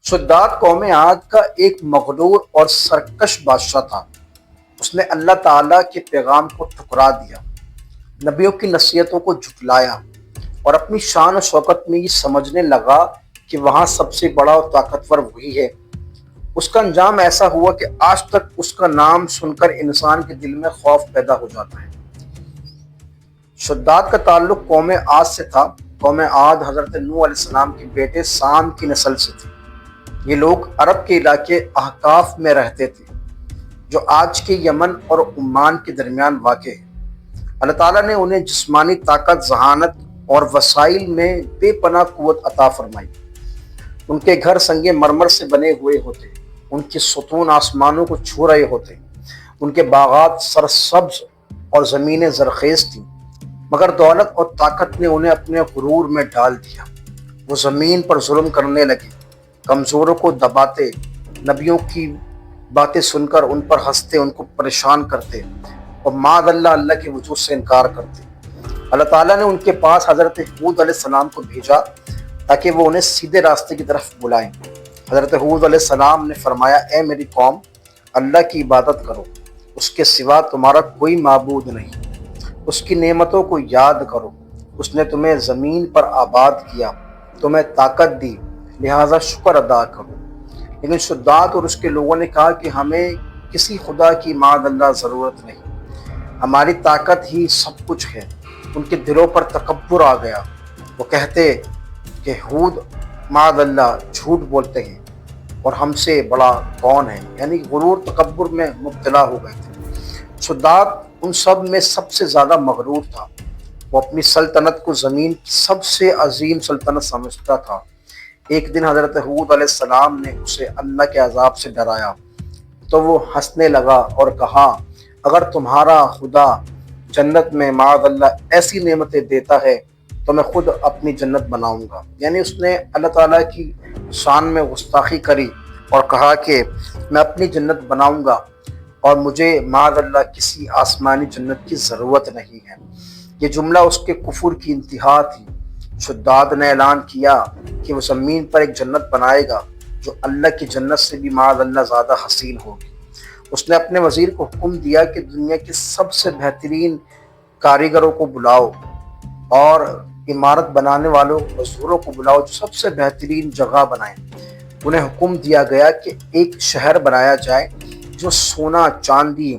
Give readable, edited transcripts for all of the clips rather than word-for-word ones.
شداد قوم عاد کا ایک مغرور اور سرکش بادشاہ تھا۔ اس نے اللہ تعالیٰ کے پیغام کو ٹھکرا دیا، نبیوں کی نصیحتوں کو جھٹلایا اور اپنی شان و شوکت میں یہ سمجھنے لگا کہ وہاں سب سے بڑا اور طاقتور وہی ہے۔ اس کا انجام ایسا ہوا کہ آج تک اس کا نام سن کر انسان کے دل میں خوف پیدا ہو جاتا ہے۔ شداد کا تعلق قوم عاد سے تھا۔ قوم عاد حضرت نوح علیہ السلام کے بیٹے سام کی نسل سے تھی۔ یہ لوگ عرب کے علاقے احقاف میں رہتے تھے، جو آج کے یمن اور عمان کے درمیان واقع ہے۔ اللہ تعالیٰ نے انہیں جسمانی طاقت، ذہانت اور وسائل میں بے پناہ قوت عطا فرمائی۔ ان کے گھر سنگ مرمر سے بنے ہوئے ہوتے، ان کے ستون آسمانوں کو چھو رہے ہوتے، ان کے باغات سرسبز اور زمینیں زرخیز تھیں، مگر دولت اور طاقت نے انہیں اپنے غرور میں ڈال دیا۔ وہ زمین پر ظلم کرنے لگے، کمزوروں کو دباتے، نبیوں کی باتیں سن کر ان پر ہنستے، ان کو پریشان کرتے اور معاذ اللہ اللہ کے وجود سے انکار کرتے۔ اللہ تعالیٰ نے ان کے پاس حضرت ہود علیہ السلام کو بھیجا تاکہ وہ انہیں سیدھے راستے کی طرف بلائیں۔ حضرت ہود علیہ السلام نے فرمایا، اے میری قوم، اللہ کی عبادت کرو، اس کے سوا تمہارا کوئی معبود نہیں۔ اس کی نعمتوں کو یاد کرو، اس نے تمہیں زمین پر آباد کیا، تمہیں طاقت دی، لہٰذا شکر ادا کرو۔ لیکن شداد اور اس کے لوگوں نے کہا کہ ہمیں کسی خدا کی معاذ اللہ ضرورت نہیں، ہماری طاقت ہی سب کچھ ہے۔ ان کے دلوں پر تکبر آ گیا۔ وہ کہتے کہ ہود معاذ اللہ جھوٹ بولتے ہیں اور ہم سے بڑا کون ہے، یعنی غرور تکبر میں مبتلا ہو گئے تھے۔ شداد ان سب میں سب سے زیادہ مغرور تھا۔ وہ اپنی سلطنت کو زمین کی سب سے عظیم سلطنت سمجھتا تھا۔ ایک دن حضرت ہود علیہ السلام نے اسے اللہ کے عذاب سے ڈرایا تو وہ ہنسنے لگا اور کہا، اگر تمہارا خدا جنت میں معاذ اللہ ایسی نعمتیں دیتا ہے تو میں خود اپنی جنت بناؤں گا۔ یعنی اس نے اللہ تعالیٰ کی شان میں گستاخی کری اور کہا کہ میں اپنی جنت بناؤں گا اور مجھے معاذ اللہ کسی آسمانی جنت کی ضرورت نہیں ہے۔ یہ جملہ اس کے کفر کی انتہا تھی۔ شداد نے اعلان کیا کہ وہ زمین پر ایک جنت بنائے گا جو اللہ کی جنت سے بھی معاذ اللہ زیادہ حسین ہوگی۔ اس نے اپنے وزیر کو حکم دیا کہ دنیا کے سب سے بہترین کاریگروں کو بلاؤ اور عمارت بنانے والوں مزدوروں کو بلاؤ جو سب سے بہترین جگہ بنائیں۔ انہیں حکم دیا گیا کہ ایک شہر بنایا جائے جو سونا، چاندی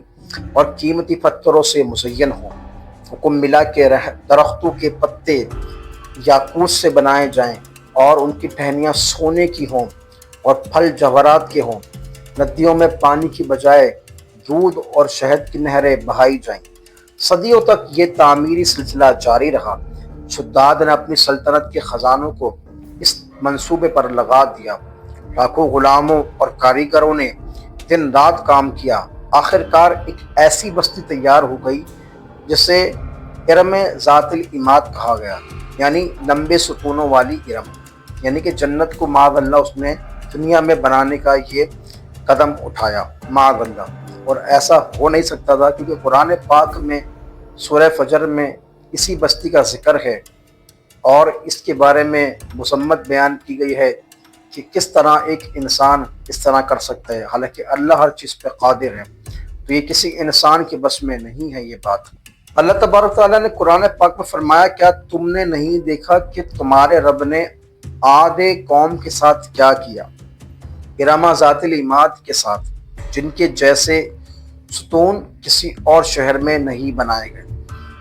اور قیمتی پتھروں سے مزین ہو۔ حکم ملا کہ درختوں کے پتے یاقوت سے بنائے جائیں اور ان کی ٹہنیاں سونے کی ہوں اور پھل جواہرات کے ہوں۔ ندیوں میں پانی کی بجائے دودھ اور شہد کی نہریں بہائی جائیں۔ صدیوں تک یہ تعمیری سلسلہ جاری رہا۔ شداد نے اپنی سلطنت کے خزانوں کو اس منصوبے پر لگا دیا۔ لاکھوں غلاموں اور کاریگروں نے دن رات کام کیا۔ آخرکار ایک ایسی بستی تیار ہو گئی جسے ارم ذات العماد کہا گیا، یعنی لمبے ستونوں والی ارم۔ یعنی کہ جنت کو معاذ اللہ اس نے دنیا میں بنانے کا یہ قدم اٹھایا، معاذ اللہ۔ اور ایسا ہو نہیں سکتا تھا کیونکہ قرآن پاک میں سورہ فجر میں اسی بستی کا ذکر ہے اور اس کے بارے میں مذمت بیان کی گئی ہے کہ کس طرح ایک انسان اس طرح کر سکتا ہے، حالانکہ اللہ ہر چیز پہ قادر ہے۔ تو یہ کسی انسان کے بس میں نہیں ہے یہ بات۔ اللہ تبارک تعالیٰ نے قرآن پاک میں فرمایا، کیا تم نے نہیں دیکھا کہ تمہارے رب نے عاد قوم کے ساتھ کیا کیا، ارم ذات العماد کے ساتھ، جن کے جیسے ستون کسی اور شہر میں نہیں بنائے گئے۔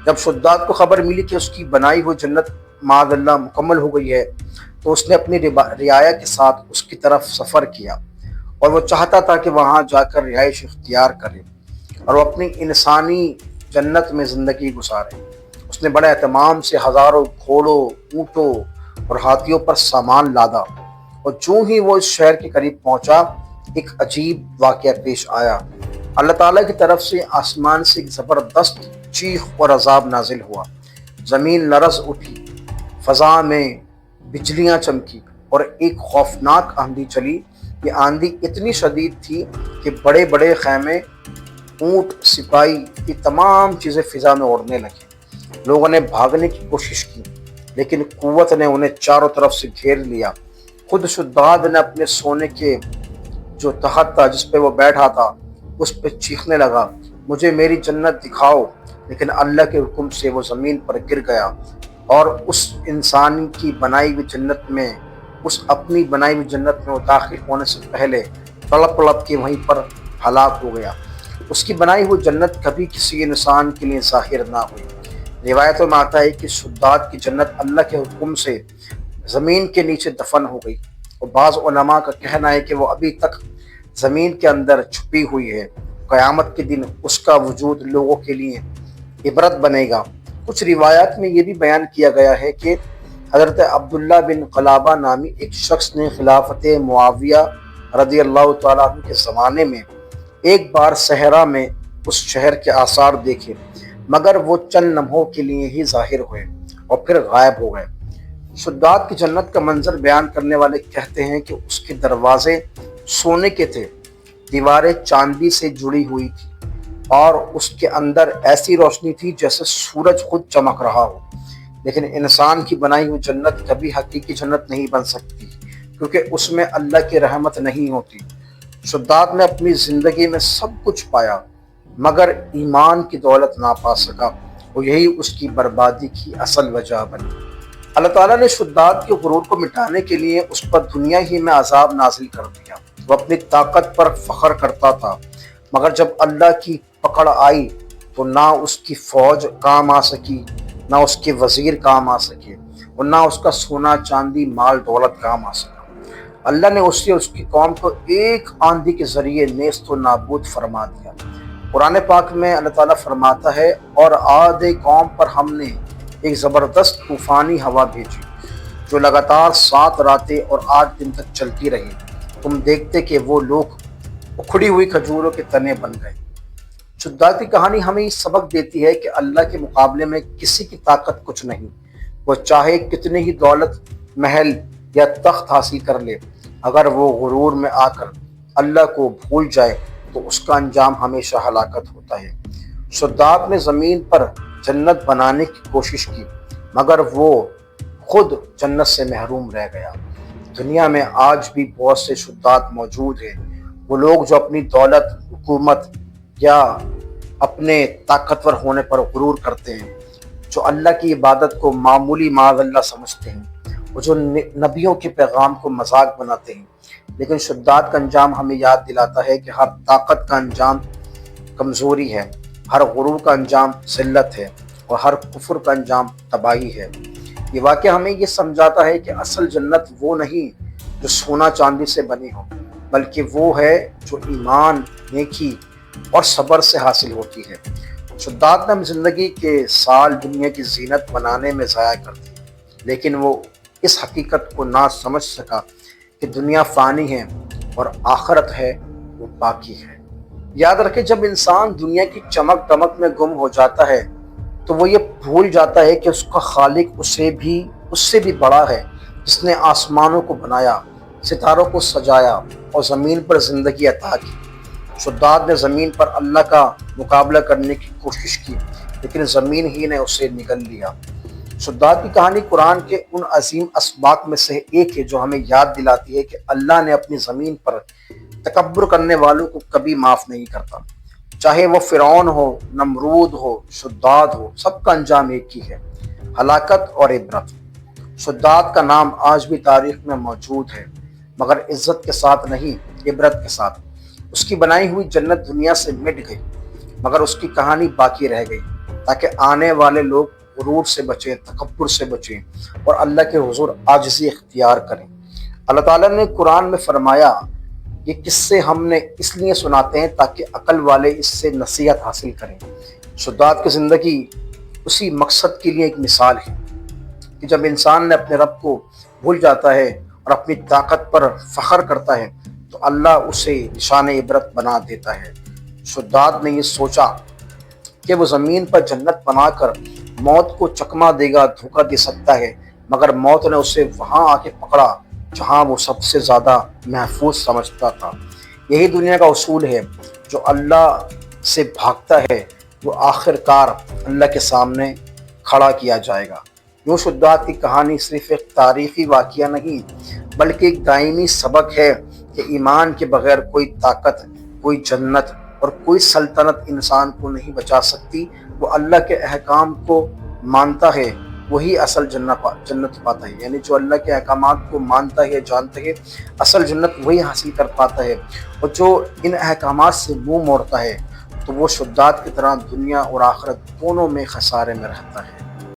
جب شداد کو خبر ملی کہ اس کی بنائی ہوئی جنت معاذ اللہ مکمل ہو گئی ہے تو اس نے اپنی رعایا کے ساتھ اس کی طرف سفر کیا اور وہ چاہتا تھا کہ وہاں جا کر رہائش اختیار کرے اور وہ اپنی انسانی جنت میں زندگی گزارے۔ اس نے بڑے اہتمام سے ہزاروں گھوڑوں، اونٹوں اور ہاتھیوں پر سامان لادا اور جو ہی وہ اس شہر کے قریب پہنچا ایک عجیب واقعہ پیش آیا۔ اللہ تعالیٰ کی طرف سے آسمان سے ایک زبردست چیخ اور عذاب نازل ہوا۔ زمین لرز اٹھی، فضا میں بجلیاں چمکی اور ایک خوفناک آندھی چلی۔ یہ آندھی اتنی شدید تھی کہ بڑے بڑے خیمے، اونٹ، سپاہی، یہ تمام چیزیں فضا میں اڑنے لگیں۔ لوگوں نے بھاگنے کی کوشش کی لیکن قوت نے انہیں چاروں طرف سے گھیر لیا خود شداد نے اپنے سونے کے جو تخت تھا جس پہ وہ بیٹھا تھا اس پہ چیخنے لگا، مجھے میری جنت دکھاؤ، لیکن اللہ کے حکم سے وہ زمین پر گر گیا اور اس انسان کی بنائی ہوئی جنت میں، اس اپنی بنائی ہوئی جنت میں وہ داخل ہونے سے پہلے تڑپ تڑپ کے وہیں پر ہلاک ہو گیا۔ اس کی بنائی ہوئی جنت کبھی کسی انسان کے لیے ظاہر نہ ہوئی۔ روایتوں میں آتا ہے کہ شداد کی جنت اللہ کے حکم سے زمین کے نیچے دفن ہو گئی، اور بعض علماء کا کہنا ہے کہ وہ ابھی تک زمین کے اندر چھپی ہوئی ہے۔ قیامت کے دن اس کا وجود لوگوں کے لیے عبرت بنے گا۔ کچھ روایات میں یہ بھی بیان کیا گیا ہے کہ حضرت عبداللہ بن قلابہ نامی ایک شخص نے خلافت معاویہ رضی اللہ تعالیٰ عنہ کے زمانے میں ایک بار صحرا میں اس شہر کے آثار دیکھے، مگر وہ چند لمحوں کے لیے ہی ظاہر ہوئے اور پھر غائب ہو گئے۔ شداد کی جنت کا منظر بیان کرنے والے کہتے ہیں کہ اس کے دروازے سونے کے تھے، دیواریں چاندی سے جڑی ہوئی تھی، اور اس کے اندر ایسی روشنی تھی جیسے سورج خود چمک رہا ہو۔ لیکن انسان کی بنائی ہوئی جنت کبھی حقیقی جنت نہیں بن سکتی، کیونکہ اس میں اللہ کی رحمت نہیں ہوتی۔ شداد نے اپنی زندگی میں سب کچھ پایا، مگر ایمان کی دولت نہ پا سکا، اور یہی اس کی بربادی کی اصل وجہ بنی۔ اللہ تعالیٰ نے شداد کے غرور کو مٹانے کے لیے اس پر دنیا ہی میں عذاب نازل کر دیا۔ وہ اپنی طاقت پر فخر کرتا تھا، مگر جب اللہ کی پکڑ آئی تو نہ اس کی فوج کام آ سکی، نہ اس کے وزیر کام آ سکے، اور نہ اس کا سونا چاندی مال دولت کام آ سکا۔ اللہ نے اسے اور اس کی قوم کو ایک آندھی کے ذریعے نیست و نابود فرما دیا۔ قرآن پاک میں اللہ تعالیٰ فرماتا ہے، اور عاد قوم پر ہم نے ایک زبردست طوفانی ہوا بھیجی جو لگاتار 7 راتیں اور 8 دن تک چلتی رہی۔ تم دیکھتے کہ وہ لوگ اکھڑی ہوئی کھجوروں کے تنے بن گئے۔ شداد کی کہانی ہمیں یہ سبق دیتی ہے کہ اللہ کے مقابلے میں کسی کی طاقت کچھ نہیں۔ وہ چاہے کتنی ہی دولت، محل یا تخت حاصل کر لے، اگر وہ غرور میں آ کر اللہ کو بھول جائے تو اس کا انجام ہمیشہ ہلاکت ہوتا ہے۔ شداد نے زمین پر جنت بنانے کی کوشش کی، مگر وہ خود جنت سے محروم رہ گیا۔ دنیا میں آج بھی بہت سے شداد موجود ہیں، وہ لوگ جو اپنی دولت، حکومت یا اپنے طاقتور ہونے پر غرور کرتے ہیں، جو اللہ کی عبادت کو معمولی معاذ اللہ سمجھتے ہیں، اور جو نبیوں کے پیغام کو مذاق بناتے ہیں۔ لیکن شداد کا انجام ہمیں یاد دلاتا ہے کہ ہر طاقت کا انجام کمزوری ہے، ہر غرور کا انجام ذلت ہے، اور ہر کفر کا انجام تباہی ہے۔ یہ واقعہ ہمیں یہ سمجھاتا ہے کہ اصل جنت وہ نہیں جو سونا چاندی سے بنی ہو، بلکہ وہ ہے جو ایمان، نیکی اور صبر سے حاصل ہوتی ہے۔ شداد نے زندگی کے سال دنیا کی زینت بنانے میں ضائع کر دی، لیکن وہ اس حقیقت کو نہ سمجھ سکا کہ دنیا فانی ہے اور آخرت ہے وہ باقی ہے۔ یاد رکھے، جب انسان دنیا کی چمک دمک میں گم ہو جاتا ہے تو وہ یہ بھول جاتا ہے کہ اس کا خالق اس سے بھی بڑا ہے، جس نے آسمانوں کو بنایا، ستاروں کو سجایا اور زمین پر زندگی عطا کی۔ شداد نے زمین پر اللہ کا مقابلہ کرنے کی کوشش کی، لیکن زمین ہی نے اسے نگل لیا۔ شداد کی کہانی قرآن کے ان عظیم اسباق میں سے ایک ہے جو ہمیں یاد دلاتی ہے کہ اللہ نے اپنی زمین پر تکبر کرنے والوں کو کبھی معاف نہیں کرتا۔ چاہے وہ فرعون ہو، نمرود ہو، شداد ہو، سب کا انجام ایک ہی ہے، ہلاکت اور عبرت۔ شداد کا نام آج بھی تاریخ میں موجود ہے، مگر عزت کے ساتھ نہیں، عبرت کے ساتھ۔ اس کی بنائی ہوئی جنت دنیا سے مٹ گئی، مگر اس کی کہانی باقی رہ گئی، تاکہ آنے والے لوگ غرور سے بچیں، تکبر سے بچیں، اور اللہ کے حضور عاجزی اختیار کریں۔ اللہ تعالیٰ نے قرآن میں فرمایا، یہ قصے ہم نے اس لیے سناتے ہیں تاکہ عقل والے اس سے نصیحت حاصل کریں۔ شداد کی زندگی اسی مقصد کے لیے ایک مثال ہے کہ جب انسان نے اپنے رب کو بھول جاتا ہے اور اپنی طاقت پر فخر کرتا ہے تو اللہ اسے نشان عبرت بنا دیتا ہے۔ شداد نے یہ سوچا کہ وہ زمین پر جنت بنا کر موت کو چکما دے گا، دھوکہ دے سکتا ہے، مگر موت نے اسے وہاں آ کے پکڑا جہاں وہ سب سے زیادہ محفوظ سمجھتا تھا۔ یہی دنیا کا اصول ہے، جو اللہ سے بھاگتا ہے وہ آخر کار اللہ کے سامنے کھڑا کیا جائے گا۔ یوں شداد کی کہانی صرف ایک تاریخی واقعہ نہیں بلکہ ایک دائمی سبق ہے کہ ایمان کے بغیر کوئی طاقت، کوئی جنت اور کوئی سلطنت انسان کو نہیں بچا سکتی۔ وہ اللہ کے احکام کو مانتا ہے وہی اصل جنت پاتا ہے، یعنی جو اللہ کے احکامات کو مانتا ہے، جانتا ہے، اصل جنت وہی حاصل کر پاتا ہے، اور جو ان احکامات سے منہ موڑتا ہے تو وہ شداد کی طرح دنیا اور آخرت دونوں میں خسارے میں رہتا ہے۔